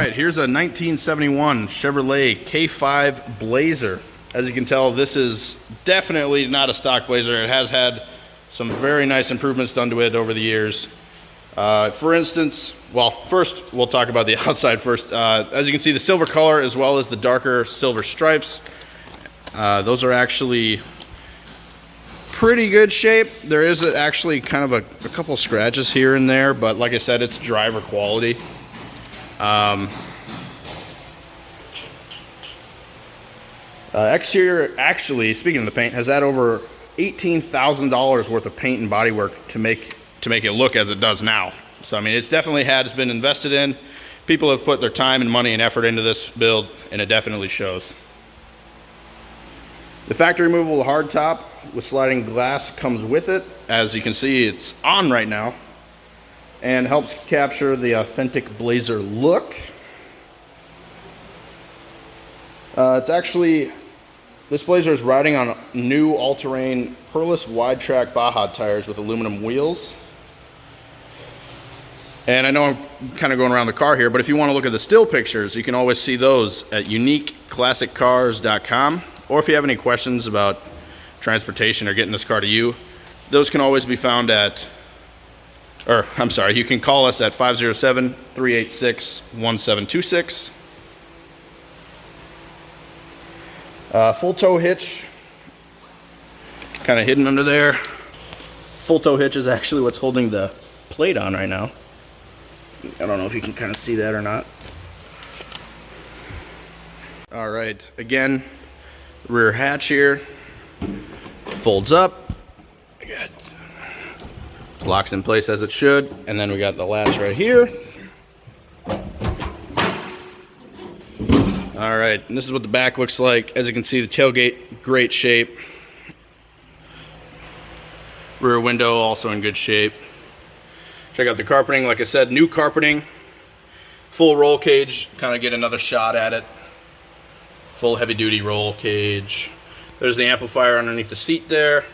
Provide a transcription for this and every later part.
right, here's a 1971 Chevrolet K5 Blazer. As you can tell, this is definitely not a stock Blazer. It has had some very nice improvements done to it over the years. For instance, well, first we'll talk about the outside first. As you can see, the silver color as well as the darker silver stripes, those are actually pretty good shape. There is actually kind of a couple scratches here and there, but like I said, it's driver quality. Exterior, actually, speaking of the paint, has had over $18,000 worth of paint and bodywork to make it look as it does now. So I mean, it's definitely has been invested in. People have put their time and money and effort into this build, and it definitely shows. The factory removable hardtop with sliding glass comes with it. As you can see, it's on right now and helps capture the authentic Blazer look. It's actually, this Blazer is riding on new all-terrain Perlis wide-track Baja tires with aluminum wheels. And I know I'm kind of going around the car here, but if you want to look at the still pictures, you can always see those at uniqueclassiccars.com. Or if you have any questions about transportation or getting this car to you, those can always be found at, or I'm sorry, you can call us at 507-386-1726. Full tow hitch, kind of hidden under there. Full tow hitch is actually what's holding the plate on right now. I don't know if you can kind of see that or not. All right, again, rear hatch here folds up. Good. Locks in place as it should, and then we got the latch right here. All right, and this is what the back looks like. As you can see, the tailgate, great shape. Rear window also in good shape. Check out the carpeting. Like I said, new carpeting, full roll cage. Kind of get another shot at it. Full heavy duty roll cage. There's the amplifier underneath the seat there.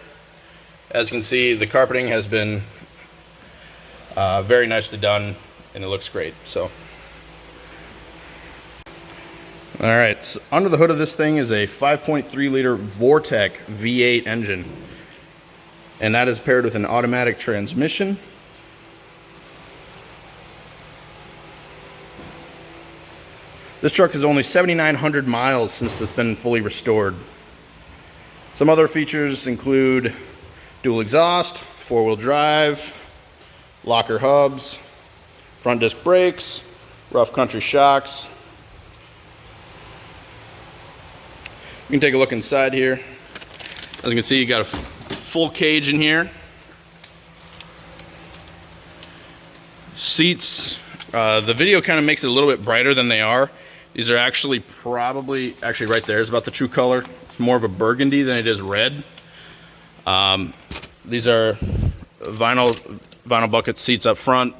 As you can see, the carpeting has been very nicely done, and it looks great. So, all right, so under the hood of this thing is a 5.3 liter Vortec V8 engine, and that is paired with an automatic transmission. This truck is only 7,900 miles since it's been fully restored. Some other features include dual exhaust, four-wheel drive, locker hubs, front disc brakes, rough country shocks. You can take a look inside here. As you can see, you got a full cage in here. Seats, the video kind of makes it a little bit brighter than they are. These are actually actually right there is about the true color. It's more of a burgundy than it is red. These are vinyl bucket seats up front.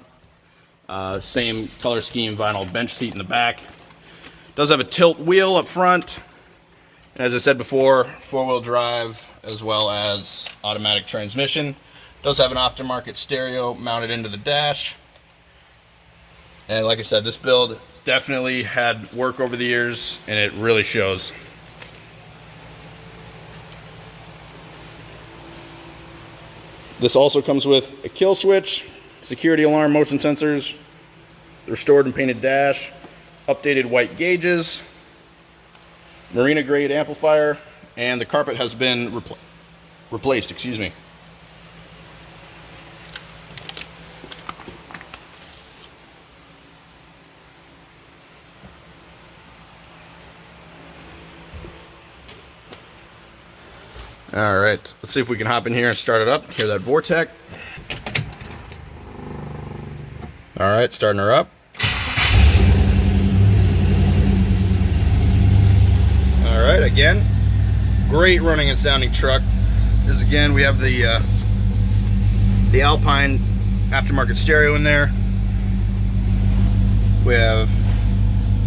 Same color scheme, vinyl bench seat in the back. Does have a tilt wheel up front. And as I said before, four-wheel drive as well as automatic transmission. Does have an aftermarket stereo mounted into the dash. And like I said, this build definitely had work over the years, and it really shows. This also comes with a kill switch, security alarm, motion sensors, restored and painted dash, updated white gauges, marina grade amplifier, and the carpet has been replaced, excuse me. All right, let's see if we can hop in here and start it up. Hear that Vortec. All right, starting her up. All right, again, great running and sounding truck. As again, we have the Alpine aftermarket stereo in there. We have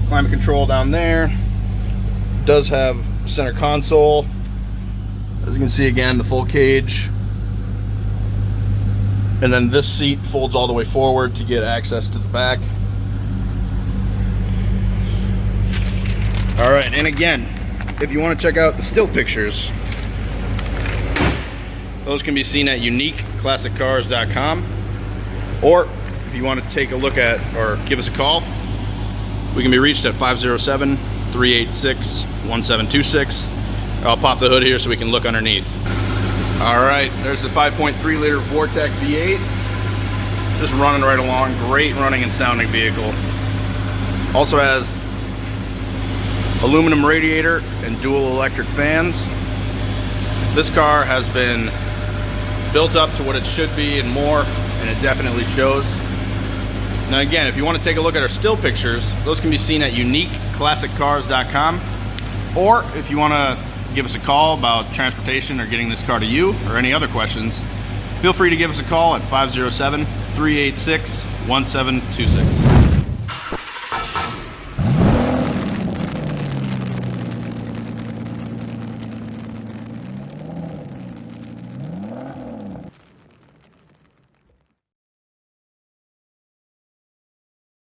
climate control down there. It does have center console. As you can see, again, the full cage. And then this seat folds all the way forward to get access to the back. All right, and again, if you want to check out the still pictures, those can be seen at uniqueclassiccars.com, or if you want to take a look at or give us a call, we can be reached at 507-386-1726. I'll pop the hood here so we can look underneath. All right, there's the 5.3 liter Vortec V8. Just running right along, great running and sounding vehicle. Also has aluminum radiator and dual electric fans. This car has been built up to what it should be and more, and it definitely shows. Now again, if you want to take a look at our still pictures, those can be seen at uniqueclassiccars.com, or if you want to give us a call about transportation or getting this car to you or any other questions, feel free to give us a call at 507-386-1726.